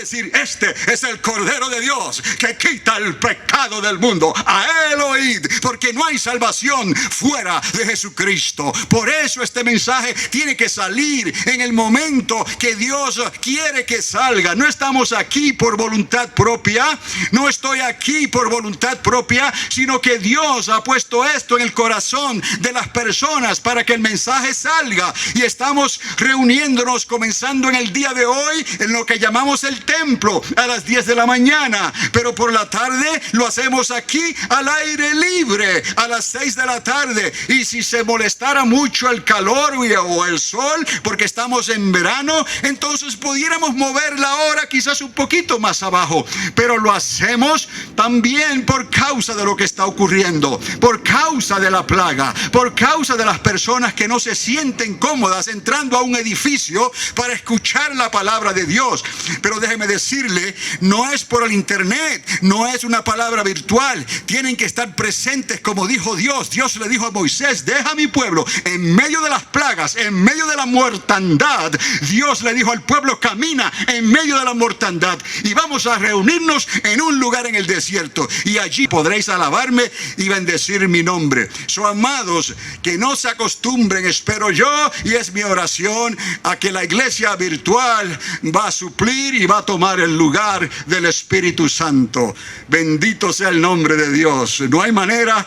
decir: este es el Cordero de Dios que quita el pecado del mundo. A Él oíd, porque no hay salvación fuera de Jesucristo. Por eso este mensaje tiene que salir en el momento que Dios quiere que salga. No estamos aquí por voluntad propia, no estoy aquí por voluntad propia, sino que Dios ha puesto esto en el corazón de las personas para que el mensaje salga. Y estamos reuniéndonos, comenzando en el día de hoy, en lo que llamamos el templo, a las 10 de la mañana. Pero por la tarde lo hacemos aquí al aire libre, a las 6 de la tarde. Y si se molestara mucho el calor o el sol, porque estamos en verano, entonces pudiéramos mover la hora quizás un poquito más abajo. Pero lo hacemos también por causa de lo que está ocurriendo, por causa de la plaga, por causa de las personas que no se sienten cómodas entrando a un edificio para escuchar la palabra de Dios. Pero déjeme decirle, no es por el internet, no es una palabra virtual. Tienen que estar presentes, como dijo Dios. Dios le dijo a Moisés: deja a mi pueblo en medio de las plagas, en medio de la mortandad. Dios le dijo al pueblo: camina en medio de la mortandad y vamos a reunirnos en un lugar en el desierto, y allí podréis alabarme y bendecir mi nombre. So, amados, que no se acostumbren, espero yo, y es mi oración, a que la iglesia virtual va a suplir y va a tomar el lugar del Espíritu Santo. Bendito sea el nombre de Dios. No hay manera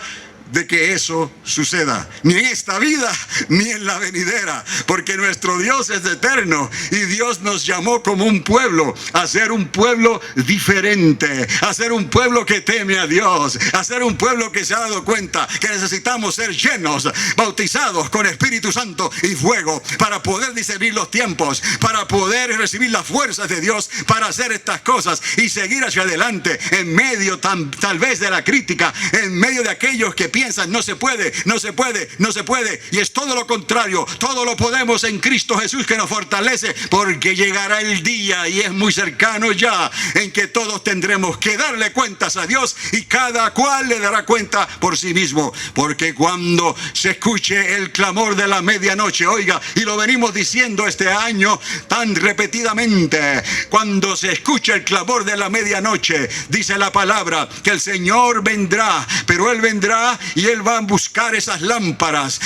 de que eso suceda, ni en esta vida ni en la venidera, porque nuestro Dios es eterno y Dios nos llamó como un pueblo a ser un pueblo diferente, a ser un pueblo que teme a Dios, a ser un pueblo que se ha dado cuenta que necesitamos ser llenos, bautizados con Espíritu Santo y fuego, para poder discernir los tiempos, para poder recibir las fuerzas de Dios para hacer estas cosas y seguir hacia adelante en medio tal vez de la crítica, en medio de aquellos que piensan: no se puede, no se puede, no se puede. Y es todo lo contrario, todo lo podemos en Cristo Jesús, que nos fortalece, porque llegará el día, y es muy cercano ya, en que todos tendremos que darle cuentas a Dios, y cada cual le dará cuenta por sí mismo. Porque cuando se escuche el clamor de la medianoche, oiga, y lo venimos diciendo este año tan repetidamente, cuando se escuche el clamor de la medianoche, dice la palabra que el Señor vendrá, pero Él vendrá y Él va a buscar esas lámparas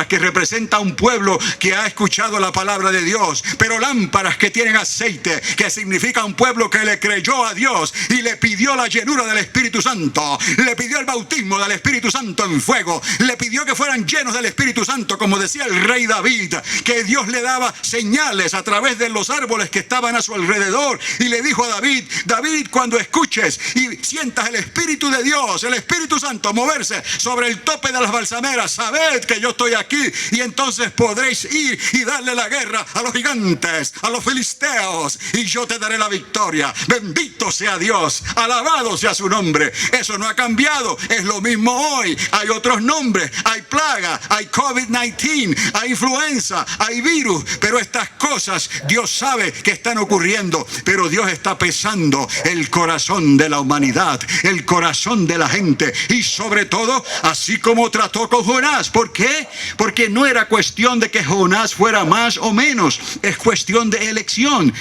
que representan a un pueblo que ha escuchado la palabra de Dios, pero lámparas que tienen aceite, que significa un pueblo que le creyó a Dios y le pidió la llenura del Espíritu Santo, le pidió el bautismo del Espíritu Santo en fuego, le pidió que fueran llenos del Espíritu Santo, como decía el rey David, que Dios le daba señales a través de los árboles que estaban a su alrededor, y le dijo a David: David, cuando escuches y sientas el Espíritu de Dios, el Espíritu Santo moverse sobre el tope de las balsameras, sabed que yo estoy aquí, y entonces podréis ir y darle la guerra a los gigantes, a los filisteos, y yo te daré la victoria. Bendito sea Dios, alabado sea su nombre. Eso no ha cambiado, es lo mismo hoy. Hay otros nombres, hay plaga, hay COVID-19, hay influenza, hay virus, pero estas cosas Dios sabe que están ocurriendo, pero Dios está pesando el corazón de la humanidad, el corazón de la gente, y sobre todo, así como trató con Jonás. ¿Por qué? Porque no era cuestión de que Jonás fuera más o menos, es cuestión de elección.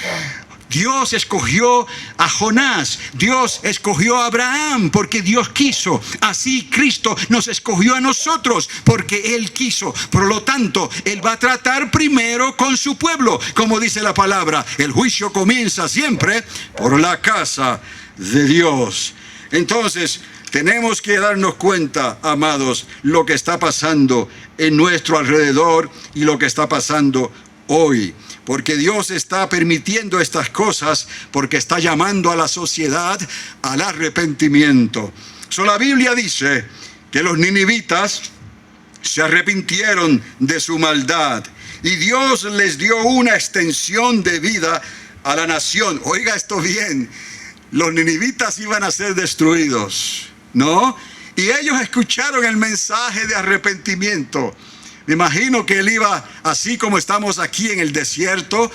Dios escogió a Jonás, Dios escogió a Abraham porque Dios quiso. Así Cristo nos escogió a nosotros porque Él quiso. Por lo tanto, Él va a tratar primero con su pueblo. Como dice la palabra, el juicio comienza siempre por la casa de Dios. Entonces, tenemos que darnos cuenta, amados, lo que está pasando en nuestro alrededor y lo que está pasando hoy. Porque Dios está permitiendo estas cosas, porque está llamando a la sociedad al arrepentimiento. La Biblia dice que los ninivitas se arrepintieron de su maldad y Dios les dio una extensión de vida a la nación. Oiga esto bien, los ninivitas iban a ser destruidos, ¿no? Y ellos escucharon el mensaje de arrepentimiento. Me imagino que él iba así como estamos aquí en el desierto,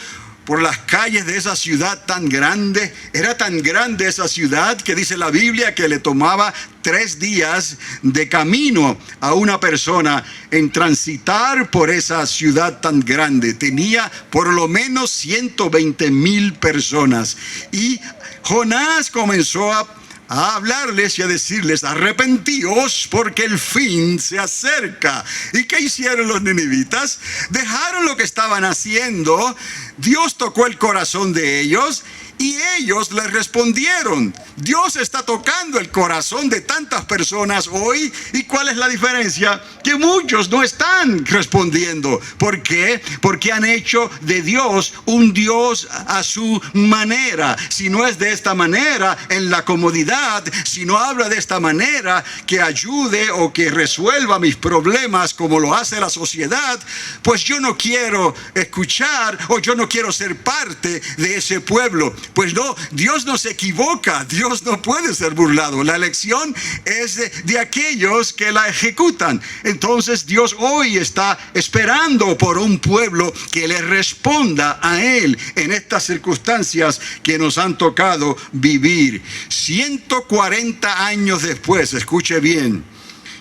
por las calles de esa ciudad tan grande. Era tan grande esa ciudad que dice la Biblia que le tomaba 3 días de camino a una persona en transitar por esa ciudad tan grande. Tenía por lo menos 120,000 personas. Y Jonás comenzó a hablarles y a decirles: arrepentíos porque el fin se acerca. ¿Y qué hicieron los ninivitas? Dejaron lo que estaban haciendo. Dios tocó el corazón de ellos y ellos les respondieron. Dios está tocando el corazón de tantas personas hoy. ¿Y cuál es la diferencia? Que muchos no están respondiendo. ¿Por qué? Porque han hecho de Dios un Dios a su manera. Si no es de esta manera, en la comodidad, si no habla de esta manera que ayude o que resuelva mis problemas como lo hace la sociedad, pues yo no quiero escuchar o yo no quiero ser parte de ese pueblo. Pues no, Dios no se equivoca, Dios no puede ser burlado. La elección es de aquellos que la ejecutan. Entonces Dios hoy está esperando por un pueblo que le responda a Él en estas circunstancias que nos han tocado vivir. 140 años después, escuche bien,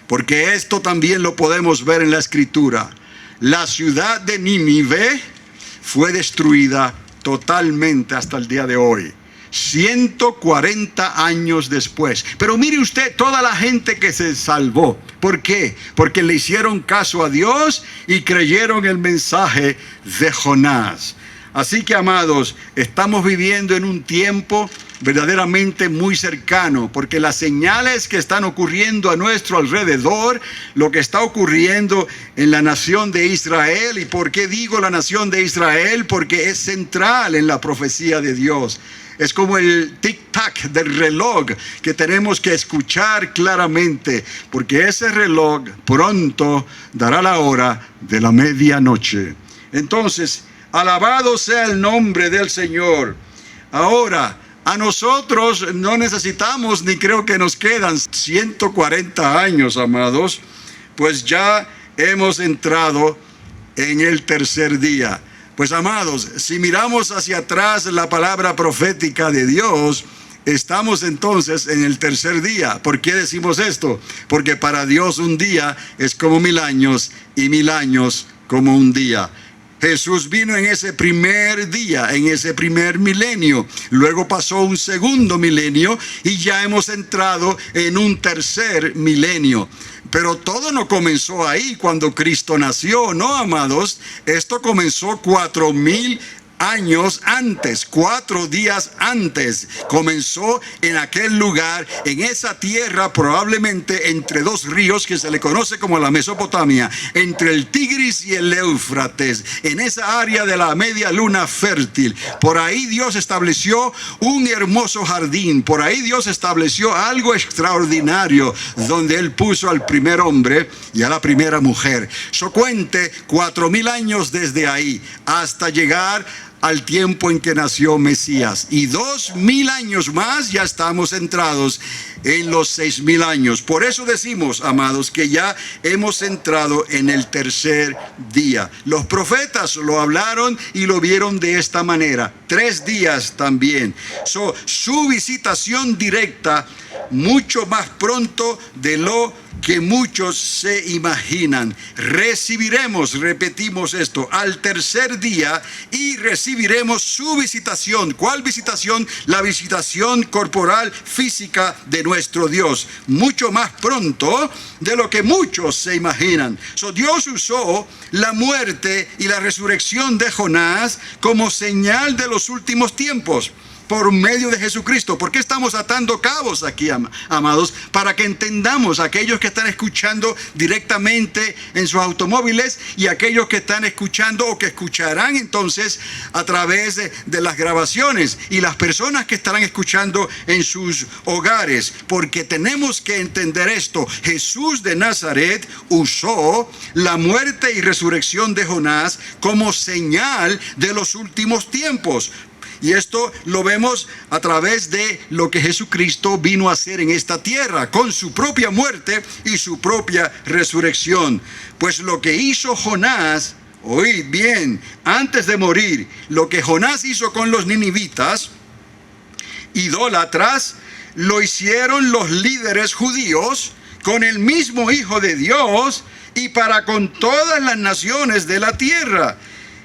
porque esto también lo podemos ver en la Escritura. La ciudad de Nínive fue destruida totalmente hasta el día de hoy. 140 años después. Pero mire usted toda la gente que se salvó. ¿Por qué? Porque le hicieron caso a Dios y creyeron el mensaje de Jonás. Así que, amados, estamos viviendo en un tiempo verdaderamente muy cercano, porque las señales que están ocurriendo a nuestro alrededor, lo que está ocurriendo en la nación de Israel. ¿Y por qué digo la nación de Israel? Porque es central en la profecía de Dios. Es como el tic-tac del reloj que tenemos que escuchar claramente, porque ese reloj pronto dará la hora de la medianoche. Entonces, alabado sea el nombre del Señor. Ahora, a nosotros no necesitamos, ni creo que nos quedan 140 años, amados, pues ya hemos entrado en el tercer día. Pues, amados, si miramos hacia atrás la palabra profética de Dios, estamos entonces en el tercer día. ¿Por qué decimos esto? Porque para Dios un día es como 1000 años y 1000 años como un día. Jesús vino en ese primer día, en ese primer milenio. Luego pasó un segundo milenio y ya hemos entrado en un tercer milenio. Pero todo no comenzó ahí cuando Cristo nació, ¿no, amados? Esto comenzó 4000 años antes, 4 días antes. Comenzó en aquel lugar, en esa tierra, probablemente entre 2 ríos que se le conoce como la Mesopotamia, entre el Tigris y el Éufrates, en esa área de la media luna fértil. Por ahí Dios estableció un hermoso jardín, por ahí Dios estableció algo extraordinario, donde Él puso al primer hombre y a la primera mujer. Cuente 4000 años desde ahí hasta llegar al tiempo en que nació Mesías. Y 2000 años más ya estamos entrados en los 6000 años. Por eso decimos, amados, que ya hemos entrado en el tercer día. Los profetas lo hablaron y lo vieron de esta manera. 3 días también. Su visitación directa mucho más pronto de lo que muchos se imaginan. Recibiremos, repetimos esto, al tercer día y recibiremos su visitación. ¿Cuál visitación? La visitación corporal, física de nuestro Dios. Mucho más pronto de lo que muchos se imaginan. Dios usó la muerte y la resurrección de Jonás como señal de los últimos tiempos, por medio de Jesucristo. ¿Por qué estamos atando cabos aquí, amados? Para que entendamos, aquellos que están escuchando directamente en sus automóviles y aquellos que están escuchando o que escucharán entonces a través de las grabaciones, y las personas que estarán escuchando en sus hogares, porque tenemos que entender esto. Jesús de Nazaret usó la muerte y resurrección de Jonás como señal de los últimos tiempos. Y esto lo vemos a través de lo que Jesucristo vino a hacer en esta tierra, con su propia muerte y su propia resurrección. Pues lo que hizo Jonás oíd bien, antes de morir, lo que Jonás hizo con los ninivitas, idólatras, lo hicieron los líderes judíos con el mismo Hijo de Dios y para con todas las naciones de la tierra.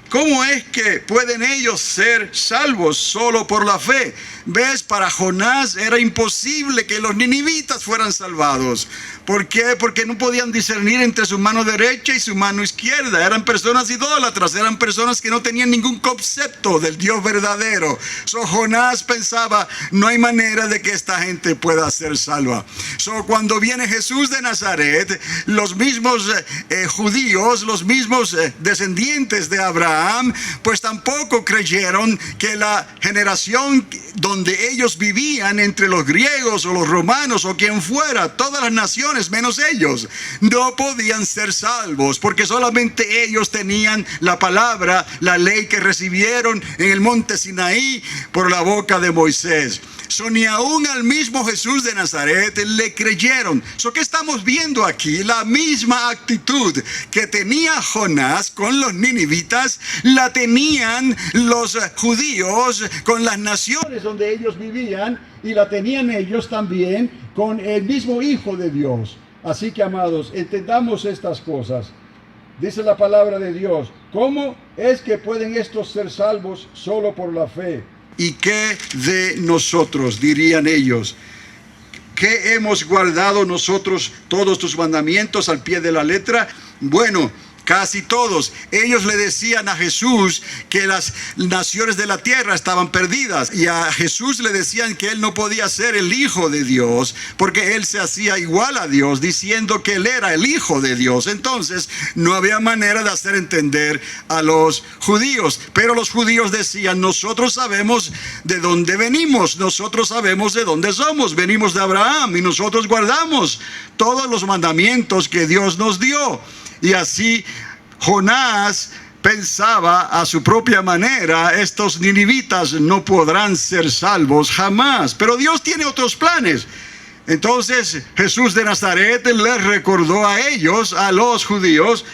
¿Cómo es que pueden ellos ser salvos solo por la fe? ¿Ves? Para Jonás era imposible que los ninivitas fueran salvados. ¿Por qué? Porque no podían discernir entre su mano derecha y su mano izquierda. Eran personas idólatras, eran personas que no tenían ningún concepto del Dios verdadero. Jonás pensaba, no hay manera de que esta gente pueda ser salva. Cuando viene Jesús de Nazaret, los mismos judíos, los mismos descendientes de Abraham, pues tampoco creyeron que la generación donde ellos vivían, entre los griegos o los romanos o quien fuera, todas las naciones menos ellos, no podían ser salvos, porque solamente ellos tenían la palabra, la ley que recibieron en el monte Sinaí por la boca de Moisés. Ni aún al mismo Jesús de Nazaret le creyeron. ¿Qué estamos viendo aquí? La misma actitud que tenía Jonás con los ninivitas, la tenían los judíos con las naciones donde ellos vivían, y la tenían ellos también con el mismo Hijo de Dios. Así que, amados, entendamos estas cosas. Dice la palabra de Dios, ¿cómo es que pueden estos ser salvos solo por la fe? ¿Y qué de nosotros? Dirían ellos. ¿Qué hemos guardado nosotros todos tus mandamientos al pie de la letra? Bueno, casi todos. Ellos le decían a Jesús que las naciones de la tierra estaban perdidas, y a Jesús le decían que él no podía ser el Hijo de Dios porque él se hacía igual a Dios, diciendo que él era el Hijo de Dios. Entonces no había manera de hacer entender a los judíos, pero los judíos decían, nosotros sabemos de dónde venimos, nosotros sabemos de dónde somos, venimos de Abraham y nosotros guardamos todos los mandamientos que Dios nos dio. Y así Jonás pensaba a su propia manera, estos ninivitas no podrán ser salvos jamás. Pero Dios tiene otros planes. Entonces Jesús de Nazaret les recordó a ellos, a los judíos,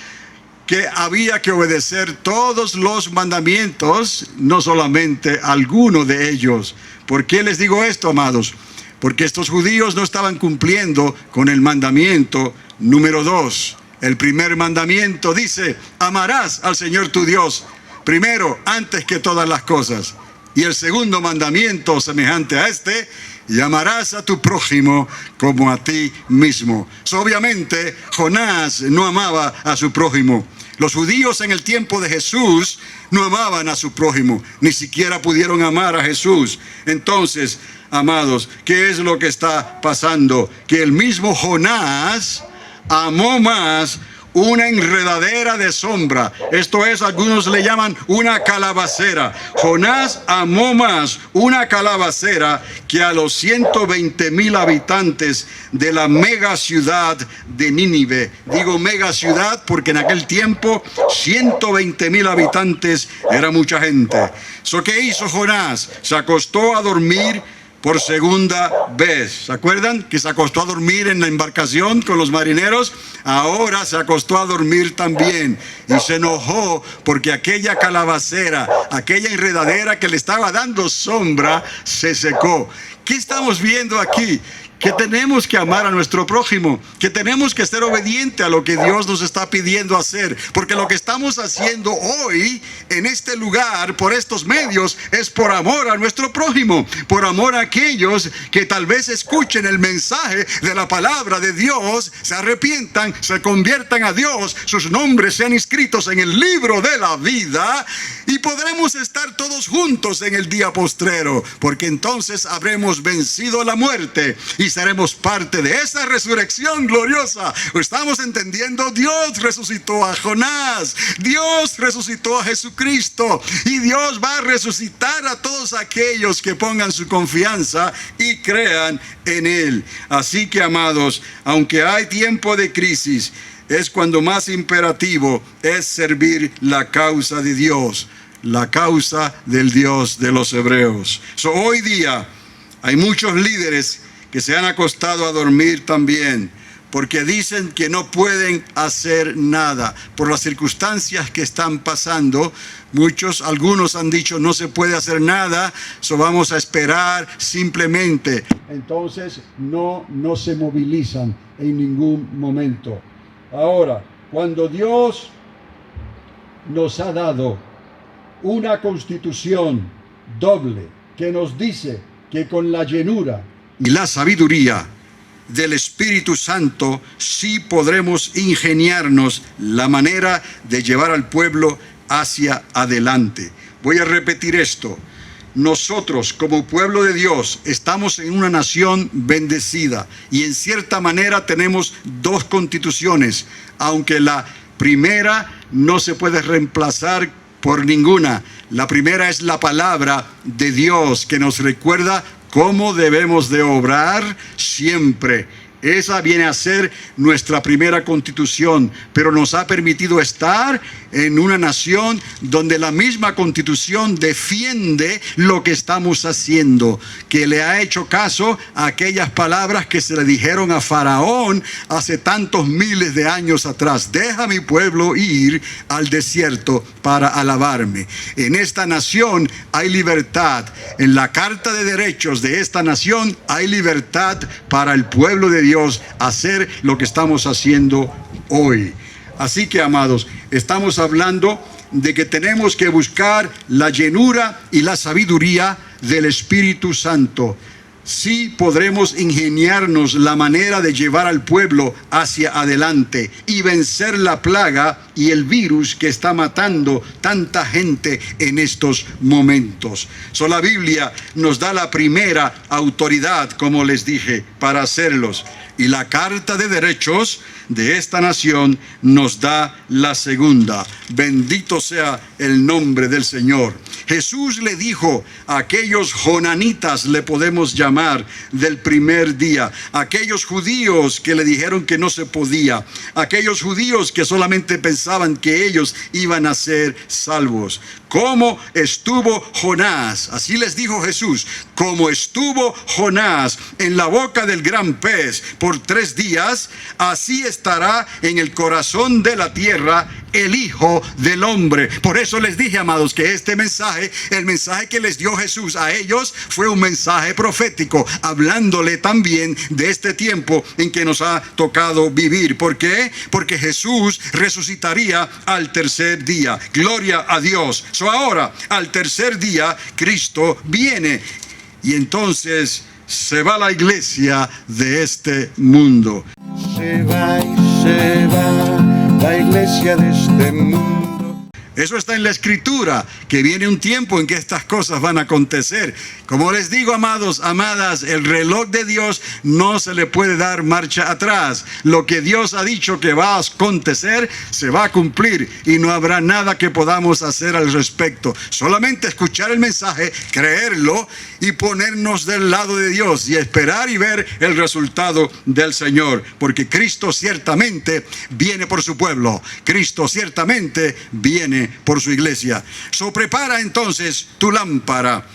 que había que obedecer todos los mandamientos, no solamente alguno de ellos. ¿Por qué les digo esto, amados? Porque estos judíos no estaban cumpliendo con el mandamiento número 2. El primer mandamiento dice, amarás al Señor tu Dios primero, antes que todas las cosas. Y el segundo mandamiento, semejante a este, y amarás a tu prójimo como a ti mismo. Obviamente, Jonás no amaba a su prójimo. Los judíos en el tiempo de Jesús no amaban a su prójimo, ni siquiera pudieron amar a Jesús. Entonces, amados, ¿qué es lo que está pasando? Que el mismo Jonás amó más una enredadera de sombra. Esto es, algunos le llaman una calabacera. Jonás amó más una calabacera que a los 120,000 habitantes de la mega ciudad de Nínive. Digo mega ciudad porque en aquel tiempo 120,000 habitantes era mucha gente. ¿Qué hizo Jonás? Se acostó a dormir por segunda vez. ¿Se acuerdan que se acostó a dormir en la embarcación con los marineros? Ahora se acostó a dormir también y se enojó porque aquella calabacera, aquella enredadera que le estaba dando sombra, se secó. ¿Qué estamos viendo aquí? Que tenemos que amar a nuestro prójimo, que tenemos que ser obedientes a lo que Dios nos está pidiendo hacer, porque lo que estamos haciendo hoy en este lugar, por estos medios, es por amor a nuestro prójimo, por amor a aquellos que tal vez escuchen el mensaje de la palabra de Dios, se arrepientan, se conviertan a Dios, sus nombres sean inscritos en el libro de la vida y podremos estar todos juntos en el día postrero, porque entonces habremos vencido la muerte y seremos parte de esa resurrección gloriosa. ¿Estamos entendiendo? Dios resucitó a Jonás, Dios resucitó a Jesucristo, y Dios va a resucitar a todos aquellos que pongan su confianza y crean en Él. Así que, amados, aunque hay tiempo de crisis, es cuando más imperativo es servir la causa de Dios, la causa del Dios de los hebreos. Hoy día hay muchos líderes que se han acostado a dormir también, porque dicen que no pueden hacer nada por las circunstancias que están pasando. Algunos han dicho no se puede hacer nada, vamos a esperar simplemente. Entonces no se movilizan en ningún momento. Ahora, cuando Dios nos ha dado una constitución doble que nos dice que con la llenura y la sabiduría del Espíritu Santo sí podremos ingeniarnos la manera de llevar al pueblo hacia adelante. Voy a repetir esto. Nosotros como pueblo de Dios estamos en una nación bendecida y en cierta manera tenemos dos constituciones, aunque la primera no se puede reemplazar por ninguna. La primera es la palabra de Dios que nos recuerda cómo debemos de obrar siempre. Esa viene a ser nuestra primera constitución, pero nos ha permitido estar en una nación donde la misma constitución defiende lo que estamos haciendo, que le ha hecho caso a aquellas palabras que se le dijeron a Faraón hace tantos miles de años atrás: deja mi pueblo ir al desierto para alabarme. En esta nación hay libertad. En la Carta de Derechos de esta nación hay libertad para el pueblo de Dios hacer lo que estamos haciendo hoy. Así que, amados, estamos hablando de que tenemos que buscar la llenura y la sabiduría del Espíritu Santo. Sí podremos ingeniarnos la manera de llevar al pueblo hacia adelante y vencer la plaga y el virus que está matando tanta gente en estos momentos. La Biblia nos da la primera autoridad, como les dije, para hacerlos. Y la Carta de Derechos de esta nación nos da la segunda. Bendito sea el nombre del Señor. Jesús le dijo a aquellos jonanitas, le podemos llamar, del primer día, aquellos judíos que le dijeron que no se podía, aquellos judíos que solamente pensaban que ellos iban a ser salvos. ¿Cómo estuvo Jonás? Así les dijo Jesús: como estuvo Jonás en la boca del gran pez por 3 días, así estará en el corazón de la tierra el Hijo del Hombre. Por eso les dije, amados, que este mensaje, el mensaje que les dio Jesús a ellos, fue un mensaje profético, hablándole también de este tiempo en que nos ha tocado vivir. ¿Por qué? Porque Jesús resucitaría al tercer día. Gloria a Dios. Ahora, al tercer día, Cristo viene y entonces se va la iglesia de este mundo. Se va la iglesia de este mundo. Eso está en la Escritura, que viene un tiempo en que estas cosas van a acontecer. Como les digo, amados, amadas, el reloj de Dios no se le puede dar marcha atrás. Lo que Dios ha dicho que va a acontecer, se va a cumplir y no habrá nada que podamos hacer al respecto. Solamente escuchar el mensaje, creerlo y ponernos del lado de Dios y esperar y ver el resultado del Señor. Porque Cristo ciertamente viene por su pueblo. Cristo ciertamente viene por su iglesia. Prepara entonces tu lámpara.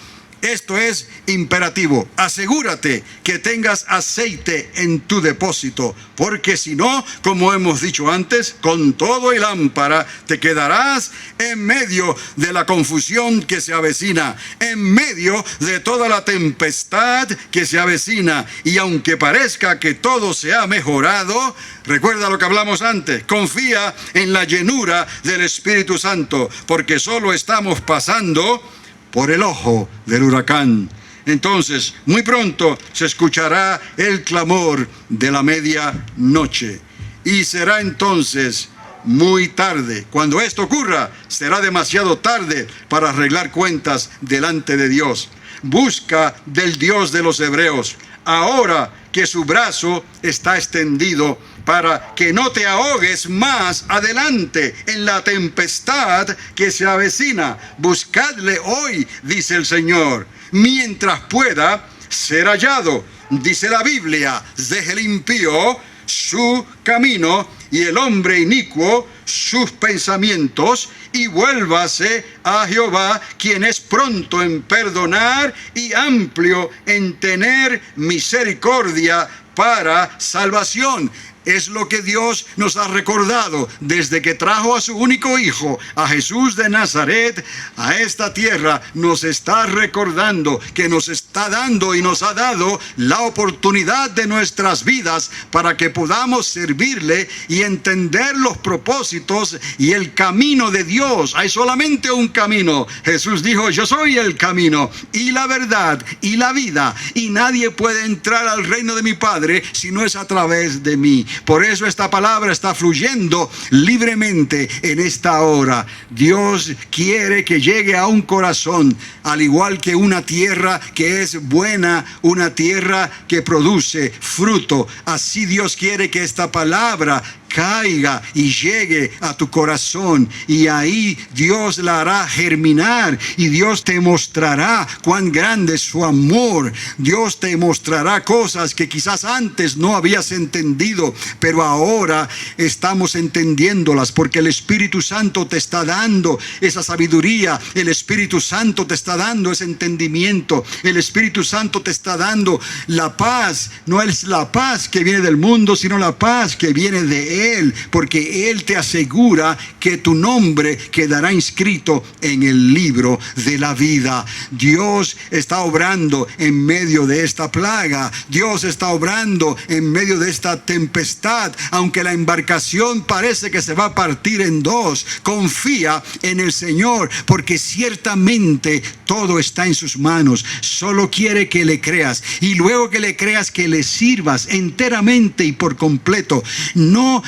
Esto es imperativo. Asegúrate que tengas aceite en tu depósito, porque si no, como hemos dicho antes, con todo y lámpara te quedarás en medio de la confusión que se avecina, en medio de toda la tempestad que se avecina. Y aunque parezca que todo se ha mejorado, recuerda lo que hablamos antes, confía en la llenura del Espíritu Santo, porque solo estamos pasando por el ojo del huracán. Entonces, muy pronto se escuchará el clamor de la medianoche. Y será entonces muy tarde. Cuando esto ocurra, será demasiado tarde para arreglar cuentas delante de Dios. Busca del Dios de los hebreos, ahora que su brazo está extendido, para que no te ahogues más adelante en la tempestad que se avecina. Buscadle hoy, dice el Señor, mientras pueda ser hallado. Dice la Biblia: deje el impío su camino y el hombre inicuo sus pensamientos, y vuélvase a Jehová, quien es pronto en perdonar y amplio en tener misericordia para salvación. Es lo que Dios nos ha recordado desde que trajo a su único Hijo, a Jesús de Nazaret, a esta tierra. Nos está recordando que nos está dando y nos ha dado la oportunidad de nuestras vidas para que podamos servirle y entender los propósitos y el camino de Dios. Hay solamente un camino. Jesús dijo: yo soy el camino y la verdad y la vida, y nadie puede entrar al reino de mi Padre si no es a través de mí. Por eso esta palabra está fluyendo libremente en esta hora. Dios quiere que llegue a un corazón, al igual que una tierra que es buena, una tierra que produce fruto. Así Dios quiere que esta palabra caiga y llegue a tu corazón, y ahí Dios la hará germinar, y Dios te mostrará cuán grande es su amor. Dios te mostrará cosas que quizás antes no habías entendido, pero ahora estamos entendiéndolas, porque el Espíritu Santo te está dando esa sabiduría, el Espíritu Santo te está dando ese entendimiento, el Espíritu Santo te está dando la paz. No es la paz que viene del mundo, sino la paz que viene de Él, porque Él te asegura que tu nombre quedará inscrito en el libro de la vida. Dios está obrando en medio de esta plaga. Dios está obrando en medio de esta tempestad. Aunque la embarcación parece que se va a partir en dos, confía en el Señor, porque ciertamente todo está en sus manos. Solo quiere que le creas, y luego que le creas, que le sirvas enteramente y por completo, no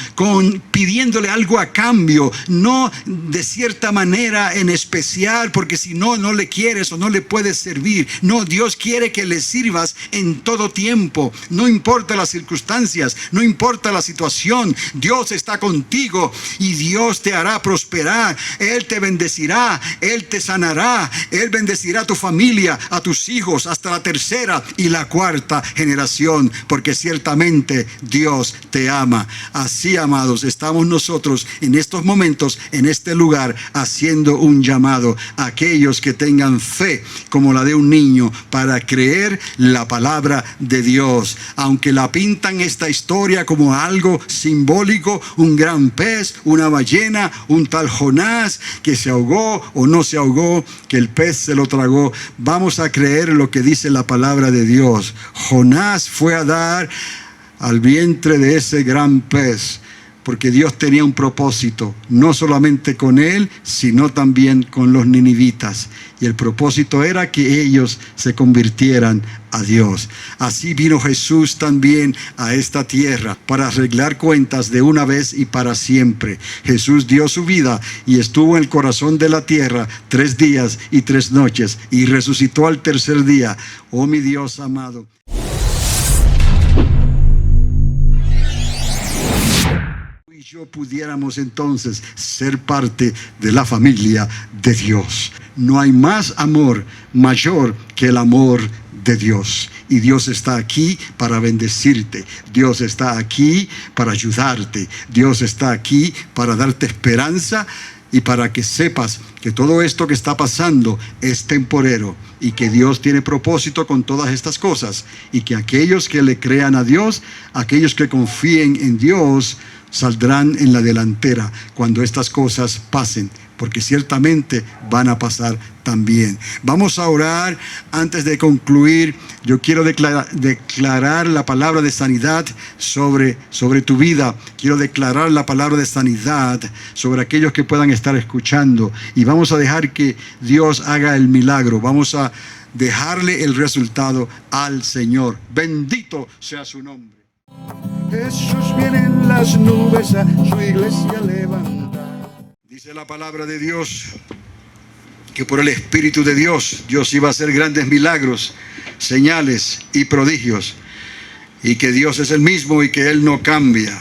pidiéndole algo a cambio, no de cierta manera en especial, porque si no, no le quieres o no le puedes servir. No, Dios quiere que le sirvas en todo tiempo, no importa las circunstancias, no importa la situación. Dios está contigo y Dios te hará prosperar. Él te bendecirá, Él te sanará, Él bendecirá a tu familia, a tus hijos, hasta la tercera y la cuarta generación, porque ciertamente Dios te ama. Así, amados, estamos nosotros en estos momentos, en este lugar, haciendo un llamado a aquellos que tengan fe como la de un niño para creer la palabra de Dios. Aunque la pintan esta historia como algo simbólico, un gran pez, una ballena, un tal Jonás que se ahogó o no se ahogó, que el pez se lo tragó, vamos a creer lo que dice la palabra de Dios. Jonás fue a dar al vientre de ese gran pez, porque Dios tenía un propósito, no solamente con él, sino también con los ninivitas. Y el propósito era que ellos se convirtieran a Dios. Así vino Jesús también a esta tierra para arreglar cuentas de una vez y para siempre. Jesús dio su vida y estuvo en el corazón de la tierra 3 días y 3 noches y resucitó al tercer día. Oh, mi Dios amado. Yo pudiéramos entonces ser parte de la familia de Dios. No hay más amor mayor que el amor de Dios. Y Dios está aquí para bendecirte. Dios está aquí para ayudarte. Dios está aquí para darte esperanza y para que sepas que todo esto que está pasando es temporero y que Dios tiene propósito con todas estas cosas, y que aquellos que le crean a Dios, aquellos que confíen en Dios, saldrán en la delantera cuando estas cosas pasen, porque ciertamente van a pasar también. Vamos a orar. Antes de concluir, yo quiero declarar la palabra de sanidad sobre tu vida. Quiero declarar la palabra de sanidad sobre aquellos que puedan estar escuchando, y vamos a dejar que Dios haga el milagro. Vamos a dejarle el resultado al Señor. Bendito sea su nombre. Jesús viene en las nubes, a su iglesia levanta. Dice la palabra de Dios que por el Espíritu de Dios, Dios iba a hacer grandes milagros, señales y prodigios, y que Dios es el mismo y que Él no cambia.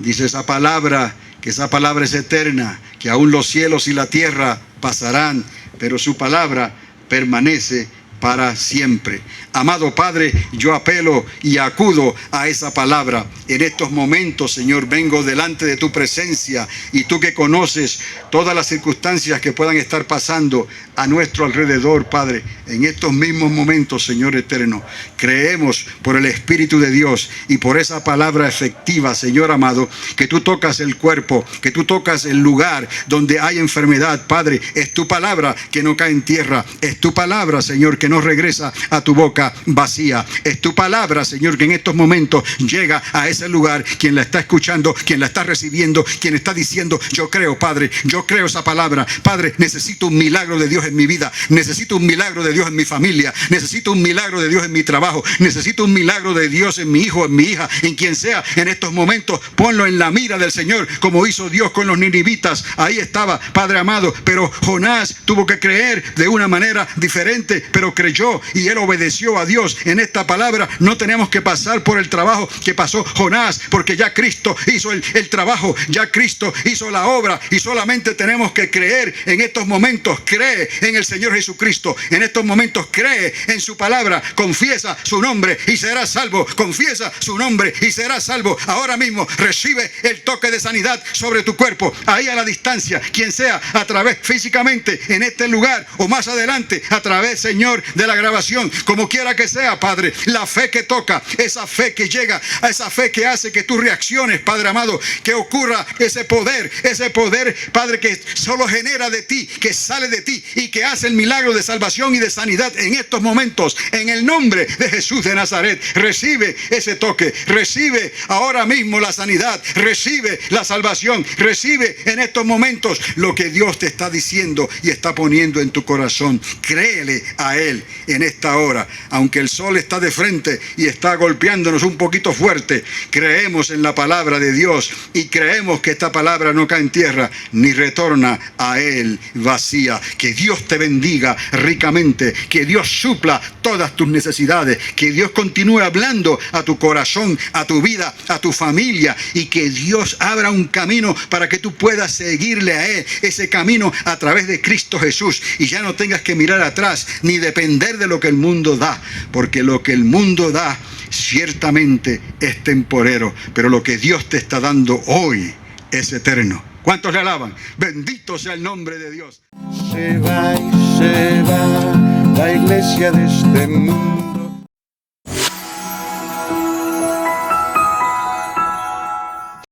Dice esa palabra, que esa palabra es eterna, que aún los cielos y la tierra pasarán, pero su palabra permanece para siempre. Amado Padre, yo apelo y acudo a esa palabra. En estos momentos, Señor, vengo delante de tu presencia, y tú que conoces todas las circunstancias que puedan estar pasando a nuestro alrededor, Padre, en estos mismos momentos, Señor eterno, creemos por el Espíritu de Dios y por esa palabra efectiva, Señor amado, que tú tocas el cuerpo, que tú tocas el lugar donde hay enfermedad, Padre. Es tu palabra que no cae en tierra, es tu palabra, Señor, que no regresa a tu boca vacía. Es tu palabra, Señor, que en estos momentos llega a ese lugar, quien la está escuchando, quien la está recibiendo, quien está diciendo: yo creo, Padre, yo creo esa palabra. Padre, necesito un milagro de Dios en mi vida, necesito un milagro de Dios en mi familia, necesito un milagro de Dios en mi trabajo, necesito un milagro de Dios en mi hijo, en mi hija, en quien sea. En estos momentos ponlo en la mira del Señor, como hizo Dios con los ninivitas. Ahí estaba, Padre amado, pero Jonás tuvo que creer de una manera diferente, pero creyó y él obedeció a Dios. En esta palabra no tenemos que pasar por el trabajo que pasó Jonás, porque ya Cristo hizo el trabajo, ya Cristo hizo la obra, y solamente tenemos que creer en estos momentos. Cree en el Señor Jesucristo, en estos momentos cree en su palabra, confiesa su nombre y serás salvo, confiesa su nombre y serás salvo. Ahora mismo recibe el toque de sanidad sobre tu cuerpo, ahí a la distancia, quien sea, a través físicamente en este lugar o más adelante a través, Señor, de la grabación, como quiera que sea, Padre. La fe que toca, esa fe que llega, a esa fe que hace que tú reacciones, Padre amado, que ocurra ese poder, Padre, que solo genera de ti, que sale de ti y que hace el milagro de salvación y de sanidad en estos momentos. En el nombre de Jesús de Nazaret, recibe ese toque, recibe ahora mismo la sanidad, recibe la salvación, recibe en estos momentos lo que Dios te está diciendo y está poniendo en tu corazón. Créele a Él en esta hora. Aunque el sol está de frente y está golpeándonos un poquito fuerte, creemos en la palabra de Dios y creemos que esta palabra no cae en tierra ni retorna a Él vacía. Que Dios te bendiga ricamente, que Dios supla todas tus necesidades, que Dios continúe hablando a tu corazón, a tu vida, a tu familia, y que Dios abra un camino para que tú puedas seguirle a Él, ese camino a través de Cristo Jesús, y ya no tengas que mirar atrás ni depender de lo que el mundo da, porque lo que el mundo da ciertamente es temporero, pero lo que Dios te está dando hoy es eterno. ¿Cuántos le alaban? Bendito sea el nombre de Dios. Se va y se va la iglesia de este mundo.